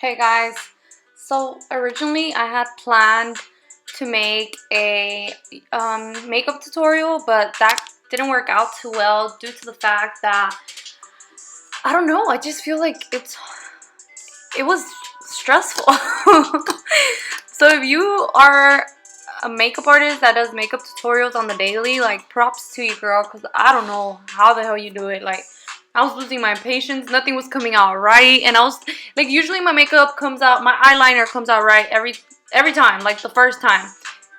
Hey guys, so originally I had planned to make a makeup tutorial, but that didn't work out too well due to the fact that I don't know, I just feel like it was stressful. So if you are a makeup artist that does makeup tutorials on the daily, like props to you, girl, because I don't know how the hell you do it. Like, I was losing my patience, nothing was coming out right, and I was like, usually my makeup comes out, my eyeliner comes out right every time, like the first time.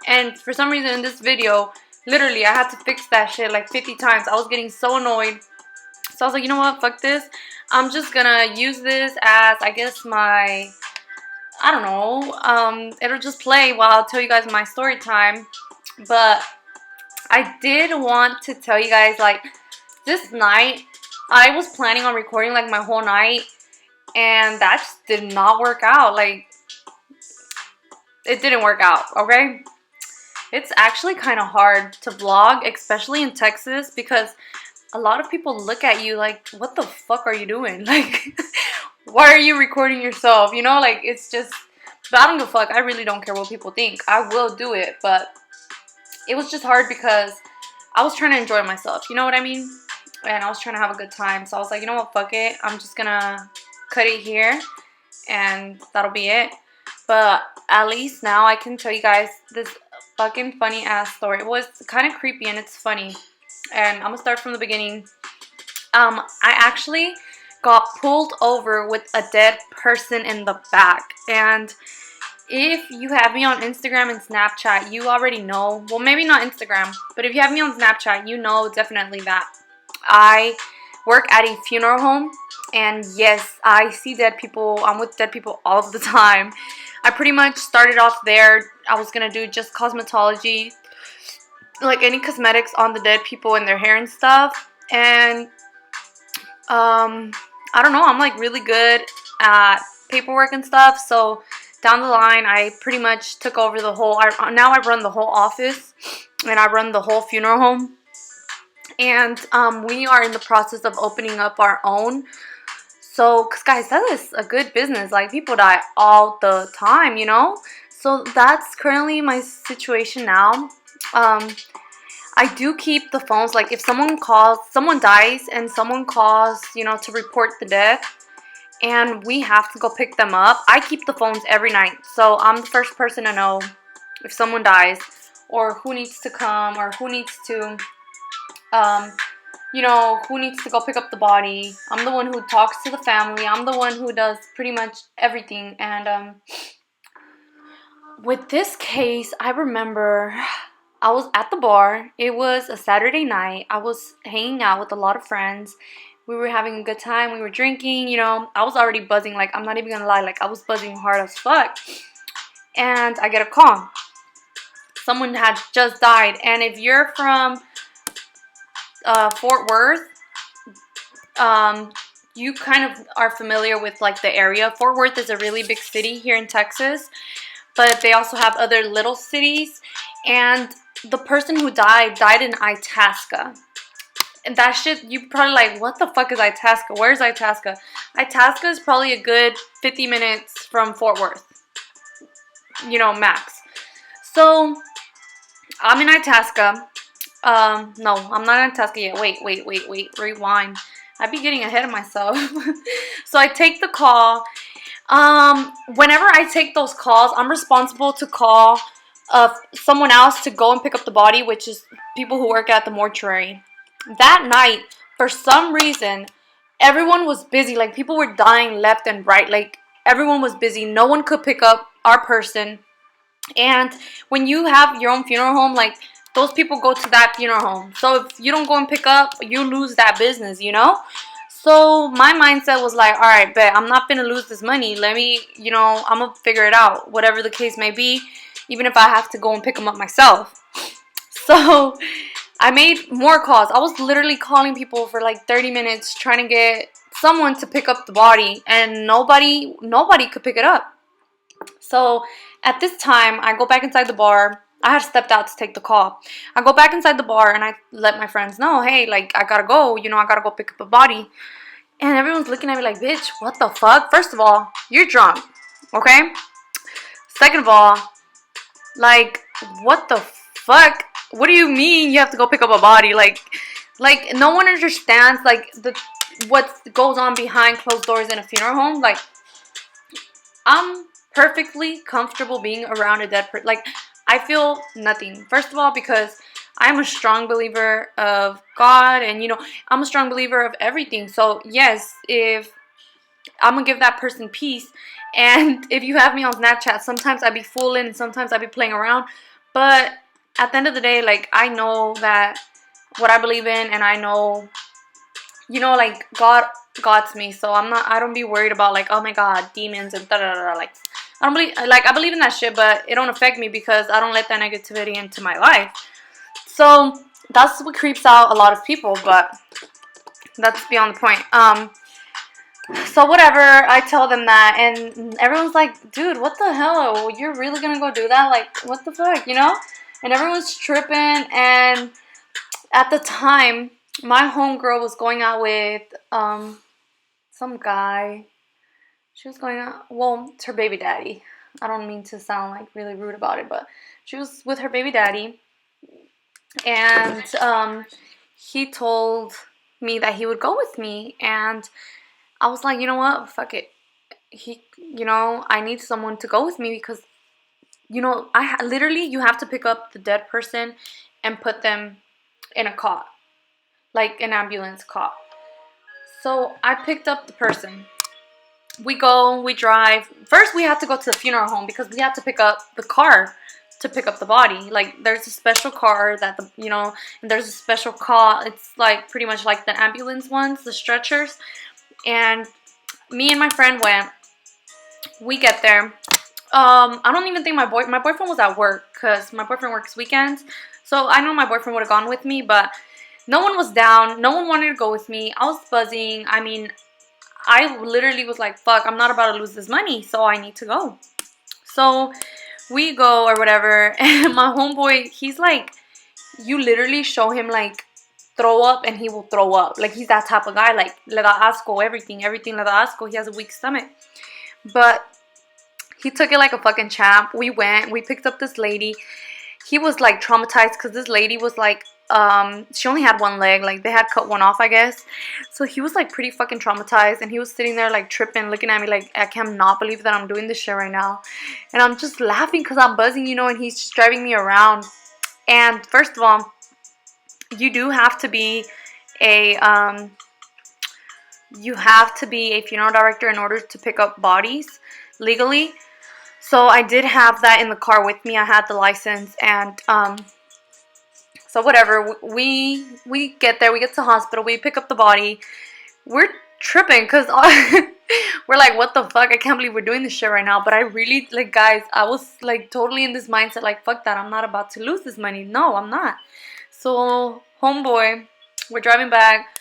And for some reason in this video, literally I had to fix that shit like 50 times. I was getting so annoyed. So I was like, you know what, fuck this. I'm just gonna use this as, I guess, I don't know, it'll just play while I'll tell you guys my story time. But I did want to tell you guys, like, this night, I was planning on recording, like, my whole night, and that just did not work out. Like, it didn't work out, okay? It's actually kind of hard to vlog, especially in Texas, because a lot of people look at you like, what the fuck are you doing? Like, why are you recording yourself? You know, like, it's just, but I don't give a fuck. I really don't care what people think. I will do it, but it was just hard because I was trying to enjoy myself. You know what I mean? And I was trying to have a good time. So I was like, you know what, fuck it. I'm just gonna cut it here, and that'll be it. But at least now I can tell you guys this fucking funny ass story. It was kind of creepy and it's funny. And I'm gonna start from the beginning. I actually got pulled over with a dead person in the back. And if you have me on Instagram and Snapchat, you already know. Well, maybe not Instagram, but if you have me on Snapchat, you know definitely that I work at a funeral home. And yes, I see dead people. I'm with dead people all the time. I pretty much started off there. I was gonna do just cosmetology, like any cosmetics on the dead people and their hair and stuff. And I don't know, I'm like really good at paperwork and stuff. So down the line, I pretty much took over the whole, now I run the whole office and I run the whole funeral home. And we are in the process of opening up our own. So, cause guys, that is a good business. Like, people die all the time, you know? So that's currently my situation now. I do keep the phones. Like, if someone dies and someone calls, you know, to report the death, and we have to go pick them up, I keep the phones every night. So I'm the first person to know if someone dies, or who needs to come, or who needs to, you know, who needs to go pick up the body. I'm the one who talks to the family. I'm the one who does pretty much everything. And with this case, I remember I was at the bar. It was a Saturday night. I was hanging out with a lot of friends. We were having a good time. We were drinking, you know. I was already buzzing. Like, I'm not even gonna lie. Like, I was buzzing hard as fuck. And I get a call. Someone had just died. And if you're from Fort Worth, you kind of are familiar with, like, the area. Fort Worth is a really big city here in Texas. But they also have other little cities. And the person who died in Itasca. And that shit, you probably like, what the fuck is Itasca? Where's Itasca? Itasca is probably a good 50 minutes from Fort Worth. You know, max. So, I'm in Itasca. No, I'm not in Itasca yet. Wait. Rewind. I'd be getting ahead of myself. So, I take the call. Whenever I take those calls, I'm responsible to call someone else to go and pick up the body, which is people who work at the mortuary. That night, for some reason, everyone was busy. Like, people were dying left and right. Like, everyone was busy. No one could pick up our person. And when you have your own funeral home, like, those people go to that funeral home. So if you don't go and pick up, you lose that business, you know? So my mindset was like, all right, bet, I'm not going to lose this money. Let me, you know, I'm going to figure it out, whatever the case may be, even if I have to go and pick them up myself. So I made more calls. I was literally calling people for like 30 minutes trying to get someone to pick up the body, and nobody could pick it up. So at this time, I go back inside the bar. I had stepped out to take the call. I go back inside the bar and I let my friends know, hey, like, I gotta go. You know, I gotta go pick up a body. And everyone's looking at me like, bitch, what the fuck? First of all, you're drunk. Okay? Second of all, like, what the fuck? What do you mean you have to go pick up a body? Like no one understands like what goes on behind closed doors in a funeral home. Like, I'm perfectly comfortable being around a dead person. Like, I feel nothing. First of all, because I'm a strong believer of God, and I'm a strong believer of everything. So yes, if I'm gonna give that person peace, and if you have me on Snapchat, sometimes I be fooling and sometimes I be playing around, but at the end of the day, like, I know that what I believe in, and I know, like, God's me, so I don't be worried about, like, oh my God, demons and da da da. Like, I believe in that shit, but it don't affect me because I don't let that negativity into my life. So that's what creeps out a lot of people, but that's beyond the point. So whatever, I tell them that, and everyone's like, dude, what the hell? You're really gonna go do that? Like, what the fuck, And everyone's tripping, and at the time, my homegirl was going out with some guy. She was going out, well, it's her baby daddy. I don't mean to sound like really rude about it, but she was with her baby daddy, and he told me that he would go with me, and I was like, you know what, fuck it. I need someone to go with me because, literally, you have to pick up the dead person and put them in a cot, like an ambulance cot. So I picked up the person. We go, we drive. First, we had to go to the funeral home because we had to pick up the car to pick up the body. Like, there's a special car that and there's a special cot. It's like pretty much like the ambulance ones, the stretchers. And me and my friend went. We get there. I don't even think my boyfriend was at work because my boyfriend works weekends. So I know my boyfriend would have gone with me, but no one was down. No one wanted to go with me. I was buzzing. I mean, I literally was like, fuck, I'm not about to lose this money, so I need to go. So we go or whatever, and my homeboy, he's like, you literally show him like throw up and he will throw up. Like, he's that type of guy. Like, le da asco, everything le da asco. He has a weak stomach. But he took it like a fucking champ. We went, we picked up this lady. He was like traumatized because this lady was like, she only had one leg. Like, they had cut one off, I guess. So he was like pretty fucking traumatized, and he was sitting there like tripping, looking at me like, I cannot believe that I'm doing this shit right now. And I'm just laughing because I'm buzzing, and he's just driving me around. And first of all, you do have to be a funeral director in order to pick up bodies legally. So I did have that in the car with me. I had the license, and so whatever. We get there. We get to the hospital. We pick up the body. We're tripping because we're like, what the fuck? I can't believe we're doing this shit right now. But I really, like, guys, I was like totally in this mindset, like, fuck that. I'm not about to lose this money. No, I'm not. So homeboy, we're driving back.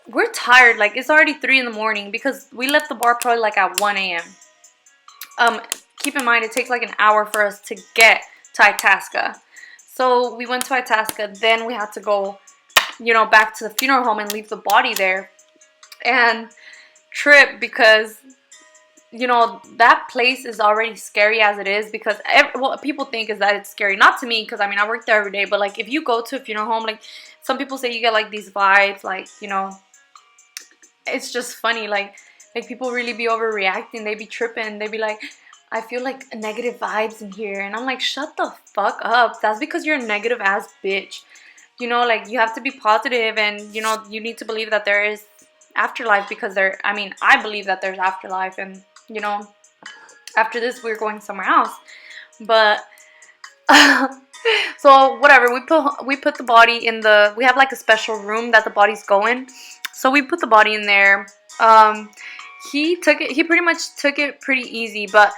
We're tired. Like, it's already 3 in the morning because we left the bar probably like at 1 a.m. Keep in mind, it takes like an hour for us to get to Itasca. So we went to Itasca. Then we had to go, back to the funeral home and leave the body there. And trip because, that place is already scary as it is because what people think is that it's scary. Not to me because, I mean, I work there every day. But, like, if you go to a funeral home, like, some people say you get, like, these vibes. Like, it's just funny. Like people really be overreacting. They be tripping. They be like, I feel like negative vibes in here. And I'm like, shut the fuck up. That's because you're a negative ass bitch. Like, you have to be positive, and, you need to believe that there is afterlife because I believe that there's afterlife, and, after this, we're going somewhere else. But, so, whatever. We put the body in we have, like, a special room that the body's going. So we put the body in there. He pretty much took it pretty easy, but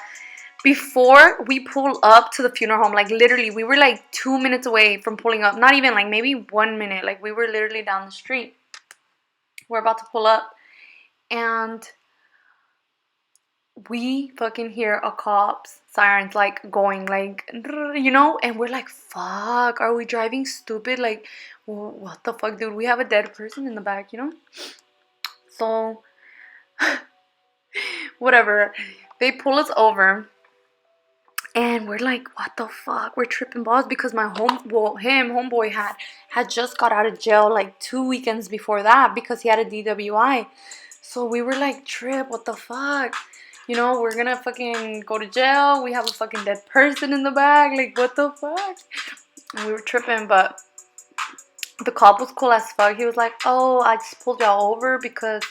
before we pull up to the funeral home, like, literally, we were like 2 minutes away from pulling up. Not even, like, maybe 1 minute. Like, we were literally down the street. We're about to pull up, and we fucking hear a cop's sirens, like, going, like, and we're like, fuck, are we driving stupid? Like, what the fuck, dude? We have a dead person in the back, So, whatever. they pull us over. And we're like, what the fuck? We're tripping balls because my homeboy had just got out of jail like 2 weekends before that because he had a DWI. So we were like, trip, what the fuck? You know, we're gonna fucking go to jail. We have a fucking dead person in the bag. Like, what the fuck? And we were tripping, but the cop was cool as fuck. He was like, oh, I just pulled y'all over because,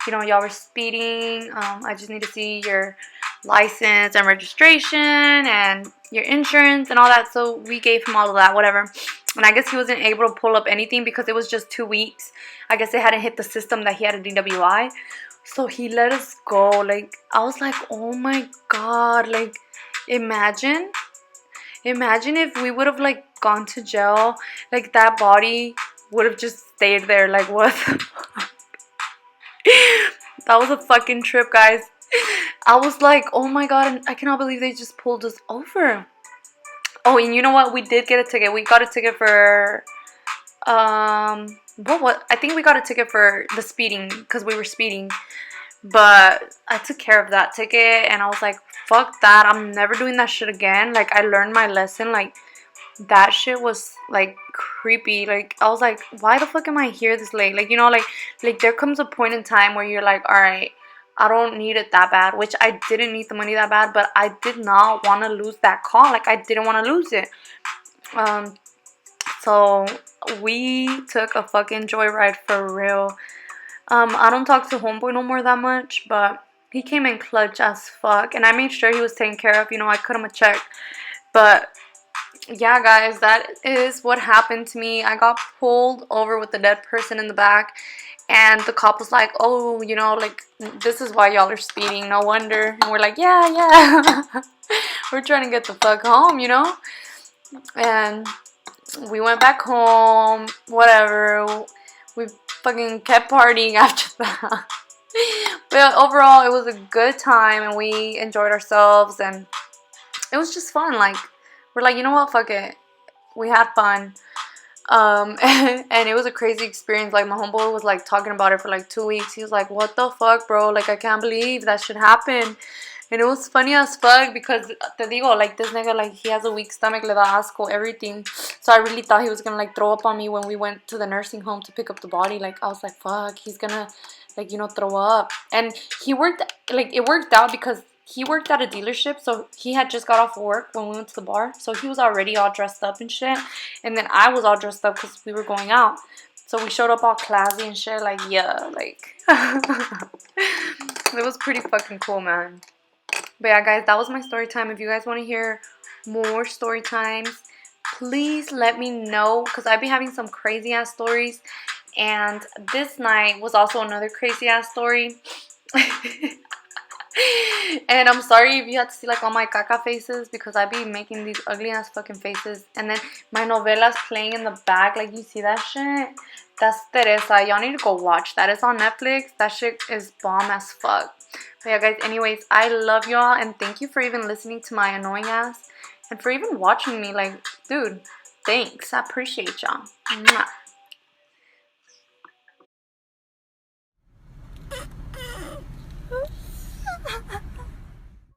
you know, y'all were speeding. I just need to see your license and registration and your insurance and all that. So we gave him all of that, whatever. And I guess he wasn't able to pull up anything because it was just 2 weeks. I guess it hadn't hit the system that he had a DWI. So he let us go. Like, I was like, oh my God. Like, imagine if we would have like gone to jail. Like, that body would have just stayed there. Like, what the fuck? That was a fucking trip, guys. I was like, oh my God, I cannot believe they just pulled us over. Oh, and you know what? We did get a ticket. We got a ticket for, what? I think we got a ticket for the speeding because we were speeding. But I took care of that ticket and I was like, fuck that. I'm never doing that shit again. Like, I learned my lesson. Like, that shit was like creepy. Like, I was like, why the fuck am I here this late? Like, you know, like there comes a point in time where you're like, all right, I don't need it that bad, which I didn't need the money that bad, but I did not want to lose that call. Like, I didn't want to lose it. So we took a fucking joyride for real. I don't talk to homeboy no more that much, but he came in clutch as fuck, and I made sure he was taken care of. You know, I cut him a check. But yeah, guys, that is what happened to me. I got pulled over with a dead person in the back, and the cop was like, oh, you know, like, this is why y'all are speeding, no wonder. And we're like, yeah. We're trying to get the fuck home, you know. And we went back home, whatever. We fucking kept partying after that. But overall, it was a good time, and we enjoyed ourselves, and it was just fun. Like, we're like, you know what, fuck it. We had fun. And it was a crazy experience. Like, my homeboy was like talking about it for like 2 weeks. He was like, what the fuck, bro? Like, I can't believe that shit happened. And it was funny as fuck because, te digo, like, this nigga, like, he has a weak stomach, le da asco, everything. So I really thought he was gonna, like, throw up on me when we went to the nursing home to pick up the body. Like, I was like, fuck, he's gonna, like, you know, throw up. And he worked, like, it worked out because he worked at a dealership, so he had just got off work when we went to the bar. So he was already all dressed up and shit. And then I was all dressed up because we were going out. So we showed up all classy and shit, like, yeah, like, it was pretty fucking cool, man. But yeah, guys, that was my story time. If you guys want to hear more story times, please let me know, because I've been having some crazy ass stories. And this night was also another crazy ass story. And I'm sorry if you had to see like all my caca faces, because I be making these ugly ass fucking faces. And then my novela's playing in the back. Like, you see that shit? That's Teresa. Y'all need to go watch that. It's on Netflix. That shit is bomb as fuck. But yeah, guys, anyways, I love y'all, and thank you for even listening to my annoying ass, and for even watching me. Like, dude, thanks. I appreciate y'all. Mwah.